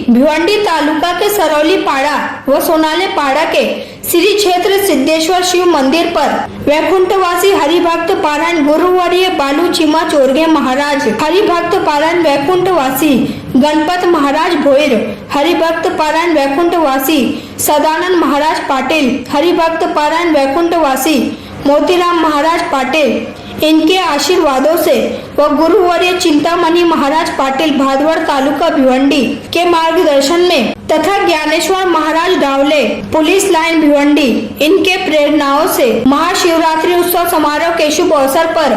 भिवंडी तालुका के सरौली पाड़ा व सोनाले पाड़ा के श्री क्षेत्र सिद्धेश्वर शिव मंदिर पर वैकुंठवासी हरिभक्त पारायण गुरुवर्य बालू चीमा चोरगे महाराज, हरिभक्त पारायण वैकुंठवासी गणपत महाराज भोईर, हरिभक्त पारायण वैकुंठवासी सदानंद महाराज पाटिल, हरिभक्त पारायण वैकुंठवासी मोतीराम महाराज पाटिल, इनके आशीर्वादों से व गुरुवर्य चिंतामणि महाराज पाटिल भादवड़ तालुका भिवंडी के मार्गदर्शन में तथा ज्ञानेश्वर महाराज डावले पुलिस लाइन भिवंडी इनके प्रेरणाओं से महाशिवरात्रि उत्सव समारोह के शुभ अवसर पर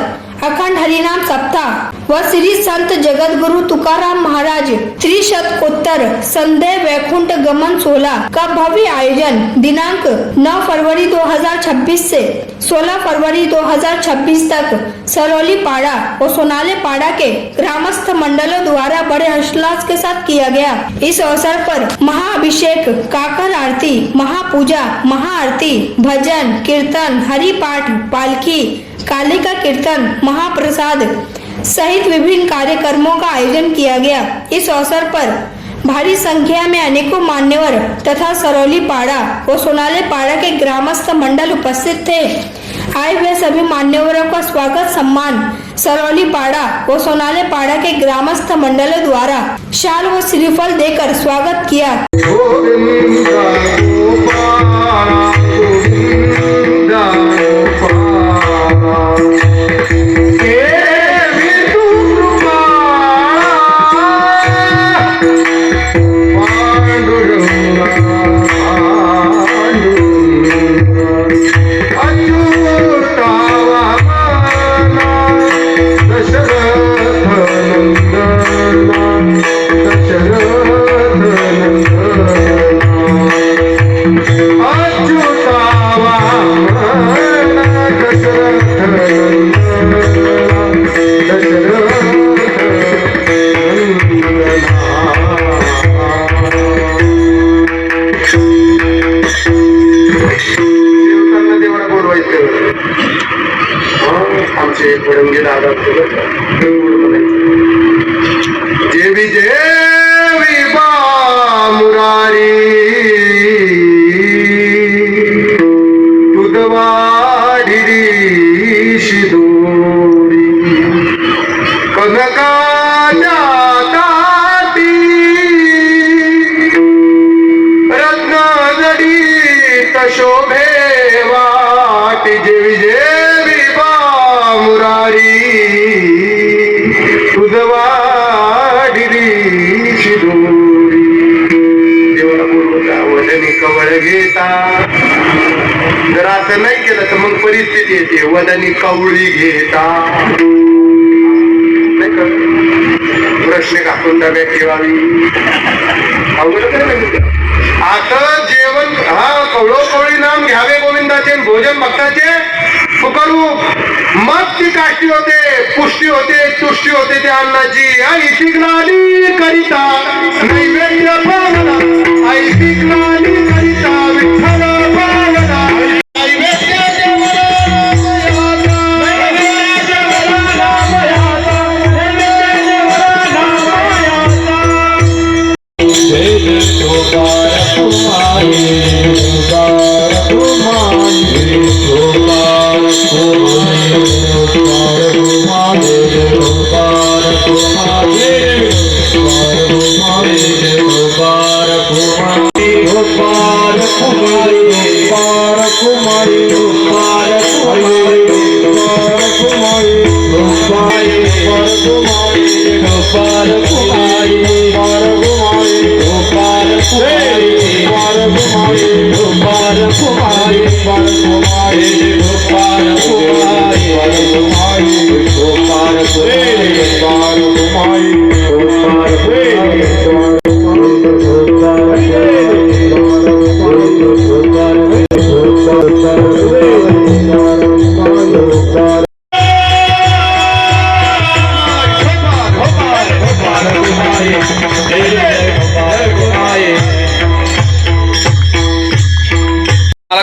अखंड हरिनाम सप्ताह व श्री संत जगत गुरु तुकाराम महाराज त्रिशतकोत्तर संदेह वैकुंठ गमन 16 का भव्य आयोजन दिनांक 9 फरवरी 2026 से 16 फरवरी 2026 तक सरौली पाड़ा और सोनाले पाड़ा के ग्रामस्थ मंडलों द्वारा बड़े हर्षोल्लास के साथ किया गया। इस अवसर पर महाअभिषेक, काकर आरती, महापूजा, महाआरती, भजन कीर्तन, हरि पाठ, पालकी, कालिका कीर्तन, महाप्रसाद सहित विभिन्न कार्यक्रमों का आयोजन किया गया। इस अवसर पर भारी संख्या में अनेकों मान्यवर तथा सरौली पाड़ा और सोनाले पाड़ा के ग्रामस्थ मंडल उपस्थित थे। आए हुए सभी मान्यवरों का स्वागत सम्मान सरौली पाड़ा और सोनाले पाड़ा के ग्रामस्थ मंडलों द्वारा शाल व श्रीफल देकर स्वागत किया। जेवी जेवी बा मुरारी तुदवाढिरी शिदोरी कनकाच्या ताटी रत्नजडीत शोभे वाटी जेवी जेवी बा मुरारी तुझवाडिरी शिदोरी देवाला बोलवता वदनी कवळ घेता। जर असं नाही केलं तर मग परिस्थिती येते वदनी कवळी घेता, नाही का? प्रश्न घासून डब्यात ठेवावी। आता जेवण हा कवळो कवळी नाम घ्यावे गोविंदाचे, भोजन भक्ताचे करू मग ती काष्टी होते, पुष्टी होते, तुष्टी होते त्या अन्नाची। आई पिकनाली करिता नैवेद्य पावला, आई पिकनाली करिता विठ्ठल पावला, नैवेद्य देवला नामयाचा, नैवेद्य देवला नामयाचा, नैवेद्य देवला नामयाचा। जय गोपाळ कुमारी, गोपाळ कुमारी, गोपाळ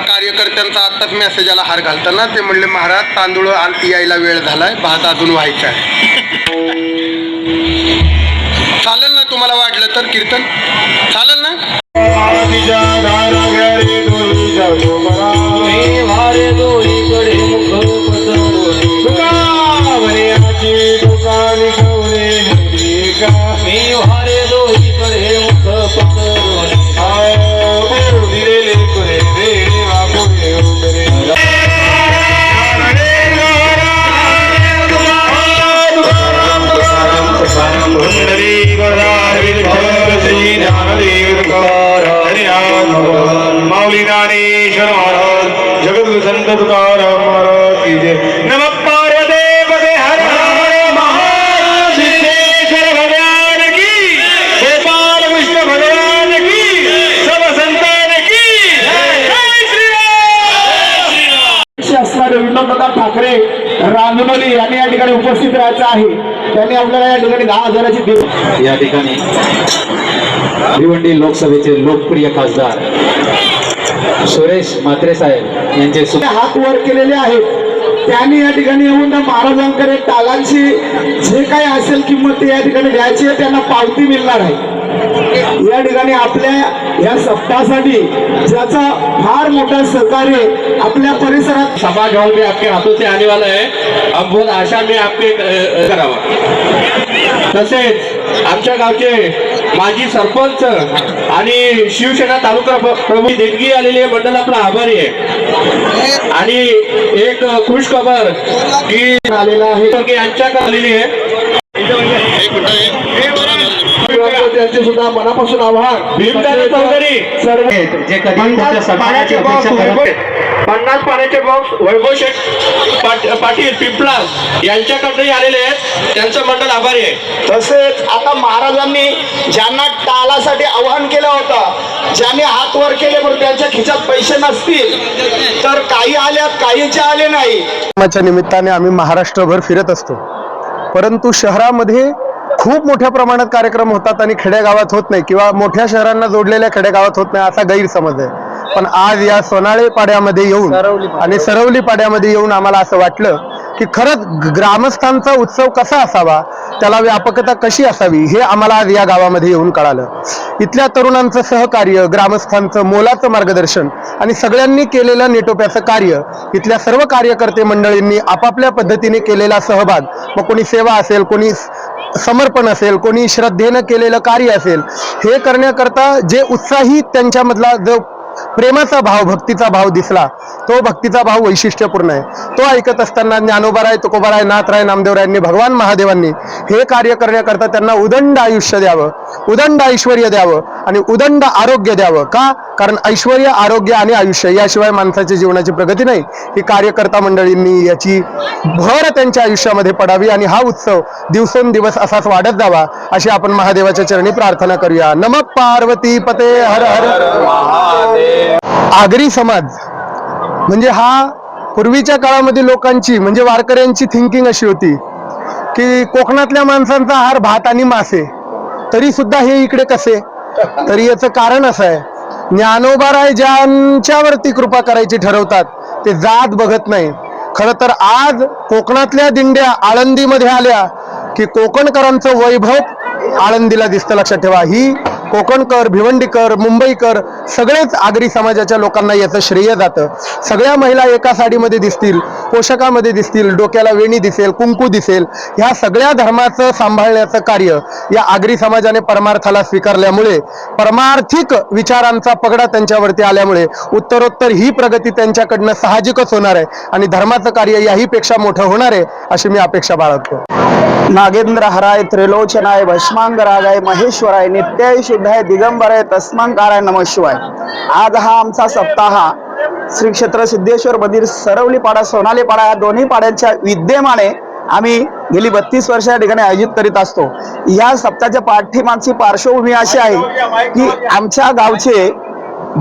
कार्यकर्त्यांचा आत्ताच मेसेजाला हार घालताना ते म्हणले महाराज तांदूळ यायला वेळ झालाय, भात अजून व्हायचा आहे। चालेल ना तुम्हाला वाटलं तर कीर्तन चालेल ना? माऊली ज्ञानेश्वर महाराज जगद्गुरु संत तुकाराम महाराज की जय. नमः पार्वती पते हर हर महादेव. सिद्धेश्वर भगवान की, गोपाल कृष्ण भगवान की, सब संतान की जय. श्रीराम. असणारे विनोददादा ठाकरे रांजणोली यांनी या ठिकाणी उपस्थित राहायचं आहे. त्यांनी आपल्याला या ठिकाणी 10,000ची देव. या ठिकाणी भिवंडी लोकसभेचे लोकप्रिय खासदार सुरेश म्हात्रे साहेब यांचे हात वर केलेले आहेत. त्यांनी या ठिकाणी येऊन त्या महाराजांकडे टालांची जे काही असेल किंमत ते या ठिकाणी द्यायची आहे, त्यांना पावती मिळणार आहे. या ठिकाणी आपल्या या सप्ताहासाठी ज्याचा फार मोठा सहकार्य आपल्या परिसरात समाज हॉल में आपके हाथों से आने वाला है. अब बहुत आशा में आपके करावा. तसेच आमच्या गावचे माजी सरपंच आणि शिवसेना तालुका प्रमुख देणगी आलेले मंडळ आपला आभारी आहे. आणि एक खुश खबर की आलेला आहे यांच्याकडे आलेली आहे. त्यांचे सुद्धा मनापासून आभार. भीमदादा चौधरी सर्व जे कधी मोठ्या सन्मानाची अपेक्षा करत 50 पाण्याचे बॉक्स वैभव शेठ पाटील पिंपळास यांच्याकडे आलेले आहेत. त्यांचं मंडळ आभारी आहे. तसेच आता महाराजांनी ज्यांना टालासाठी आवाहन केलं होतं, ज्यांनी हात वर केले पण त्यांच्या खिशात पैसे नसतील, तर काही आल्यात काहीचे आले नाही. च्या निमित्ताने आम्ही महाराष्ट्रभर फिरत असतो, परंतु शहरामध्ये खूप मोठ्या प्रमाणात कार्यक्रम होतात आणि खेडेगावात होत नाही, किंवा मोठ्या शहरांना जोडलेल्या खेडेगावात होत नाही असा गैरसमज आहे. पण आज या सोनाळे पाड्यामध्ये येऊन आणि सरवली पाड्यामध्ये येऊन आम्हाला असं वाटलं की खरंच ग्रामस्थांचा उत्सव कसा असावा, त्याला व्यापकता कशी असावी, हे आम्हाला आज या गावामध्ये येऊन कळालं. इथल्या तरुणांचं सहकार्य, ग्रामस्थांचं मोलाचं मार्गदर्शन आणि सगळ्यांनी केलेलं नेटोप्याचं कार्य, इथल्या सर्व कार्यकर्ते मंडळींनी आपापल्या पद्धतीने केलेला सहभाग, मग कोणी सेवा असेल, कोणी समर्पण असेल, कोणी श्रद्धेनं केलेलं कार्य असेल, हे करण्याकरता जे उत्साही त्यांच्यामधला जो प्रेमाचा भाव, भक्तीचा भाव दिसला, तो भक्तीचा भाव वैशिष्ट्यपूर्ण आहे. तो ऐकत असताना ज्ञानोबाराय, तुकोबाराय, नाथराय, नामदेवरायांनी, भगवान महादेवांनी हे कार्य करण्याकरता त्यांना उदंड आयुष्य द्यावं, उदंड ऐश्वर्य द्यावं आणि उदंड आरोग्य द्यावं. का? कारण ऐश्वर्य, आरोग्य आणि आयुष्य याशिवाय माणसाच्या जीवनाची प्रगती नाही. ही कार्यकर्ता मंडळींनी याची भर त्यांच्या आयुष्यामध्ये पडावी आणि हा उत्सव दिवसेंदिवस असाच वाढत जावा, अशी आपण महादेवाच्या चरणी प्रार्थना करूया. नमः पार्वती पते हर हर. आगरी समाज म्हणजे हा पूर्वीच्या काळामध्ये लोकांची, म्हणजे वारकऱ्यांची थिंकिंग अशी होती की कोकणातल्या माणसांचा आहार भात आणि मासे, तरी सुद्धा हे इकडे कसे? तरी याचं कारण असं आहे, ज्ञानोबाराय ज्यांच्यावरती कृपा करायची ठरवतात ते जात बघत नाही. खरं तर आज कोकणातल्या दिंड्या आळंदीमध्ये आल्या की कोकणकरांचं वैभव आळंदीला दिसतं. लक्षात ठेवा, ही कोकणकर, भिवंडीकर, मुंबईकर सगळेच आगरी समाजाच्या लोकांना याचं श्रेय जातं. सगळ्या महिला एका साडीमध्ये दिसतील, पोशाखामध्ये दिसतील, डोक्याला वेणी दिसेल, कुंकू दिसेल. ह्या सगळ्या धर्माचं सांभाळण्याचं कार्य या आगरी समाजाने परमार्थाला स्वीकारल्यामुळे, परमार्थिक विचारांचा पगडा त्यांच्यावरती आल्यामुळे उत्तरोत्तर ही प्रगती त्यांच्याकडनं साहजिकच होणार आहे आणि धर्माचं कार्य याहीपेक्षा मोठं होणार आहे, अशी मी अपेक्षा बाळगतो. नागेंद्र हराय, त्रिलोचनाय, भस्मांगरागाय, महेश्वराय, नित्याय शुद्धाय, दिगंबराय, तस्मांकाराय नमः शिवाय. आज हा आमचा सप्ताह श्री क्षेत्र सिद्धेश्वर मंदिर सरवली पाडा, सोनाली पाडा या दोन्ही पाड्यांच्या विद्यमाने आम्ही गेली 32 वर्ष या ठिकाणी आयोजित करीत असतो. या सप्ताहाच्या पाठीमागची पार्श्वभूमी अशी आहे की आमच्या गावचे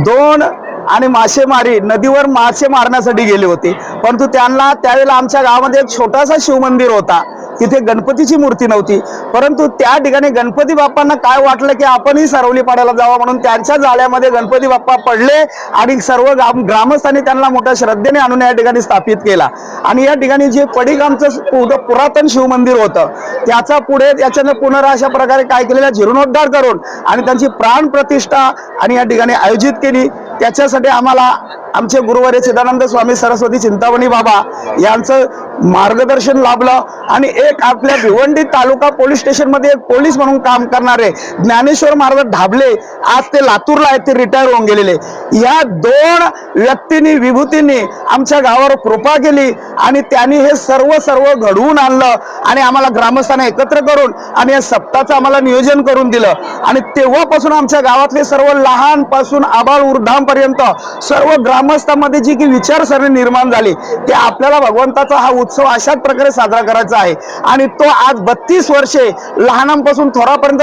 2 आणि मासेमारी नदीवर मासे मारण्यासाठी गेले होते, परंतु त्यांना त्यावेळेला आमच्या गावामध्ये एक छोटासा शिवमंदिर होता. तिथे गणपतीची मूर्ती नव्हती, परंतु त्या ठिकाणी गणपती बाप्पांना काय वाटलं की आपणही सरवली पाडायला जावं, म्हणून त्यांच्या जाळ्यामध्ये गणपती बाप्पा पडले आणि सर्व ग्रामस्थांनी त्यांना मोठ्या श्रद्धेने आणून या ठिकाणी स्थापित केला. आणि या ठिकाणी जे पडीक आमचं पुरातन शिवमंदिर होतं त्याचा पुढे त्याच्यानं पुन्हा अशा प्रकारे काय केलेला जीर्णोद्धार करून आणि त्यांची प्राण प्रतिष्ठा आणि या ठिकाणी आयोजित केली. त्याच्यासाठी आम्हाला आमचे गुरुवारी चिदानंद स्वामी सरस्वती चिंतामणी बाबा यांचं मार्गदर्शन लाभलं आणि एक आपल्या भिवंडी तालुका पोलीस स्टेशनमध्ये एक पोलीस म्हणून काम करणारे ज्ञानेश्वर महाराज ढाबले आज ते लातूरला आहेत, ते रिटायर होऊन गेलेले. या दोन व्यक्तींनी विभूतींनी आमच्या गावावर कृपा केली आणि त्यांनी हे सर्व घडवून आणलं आणि आम्हाला ग्रामस्थांना एकत्र करून आणि या सप्ताहाचं आम्हाला नियोजन करून दिलं. आणि तेव्हापासून आमच्या गावातले सर्व लहानपासून आबाळ वृद्धांपर्यंत सर्व ग्रामस्थांमध्ये जी की विचारसरणी निर्माण झाली ते आपल्याला भगवंताचा हा उत्सव अशाच प्रकारे साजरा करायचा आहे. आणि तो आज 32 वर्षे लहानांपासून थोरापर्यंत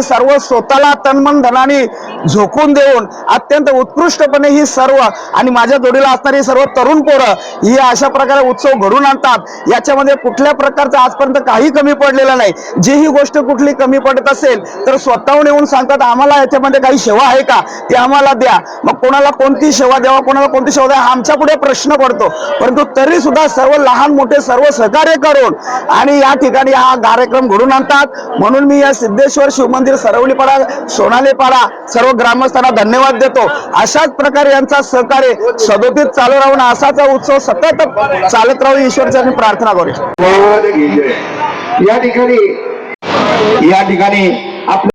सर्व स्वतःला तनमन धनाने झोकून देऊन अत्यंत उत्कृष्टपणे ही सर्व आणि माझ्या जोडीला असणारी सर्व तरुण पोरं ही अशा प्रकारे उत्सव घडून आणतात. याच्यामध्ये कुठल्या प्रकारचं आजपर्यंत काही कमी पडलेलं नाही. जी ही गोष्ट कुठली कमी पडत असेल तर स्वतःहून येऊन सांगतात आम्हाला याच्यामध्ये काही सेवा आहे का ते आम्हाला द्या. मग कोणाला कोणती सेवा द्यावा, कोणाला कोणती सेवा द्यावा हा आमच्या पुढे प्रश्न पडतो, परंतु तरी सुद्धा सर्व लहान मोठे सर्व सहकार्य करून आणि या ठिकाणी हा कार्यक्रम घडून आणतात. म्हणून मी या सिद्धेश्वर शिवमंदिर सरवलीपाडा सोनालेपाडा सर्व ग्रामस्थांना धन्यवाद देतो. अशाच प्रकारे यांचा सहकार्य सदोदित चालू राहून असाच उत्सव सतत चालत राहू ईश्वरचरणी प्रार्थना करू. या ठिकाणी आपल्या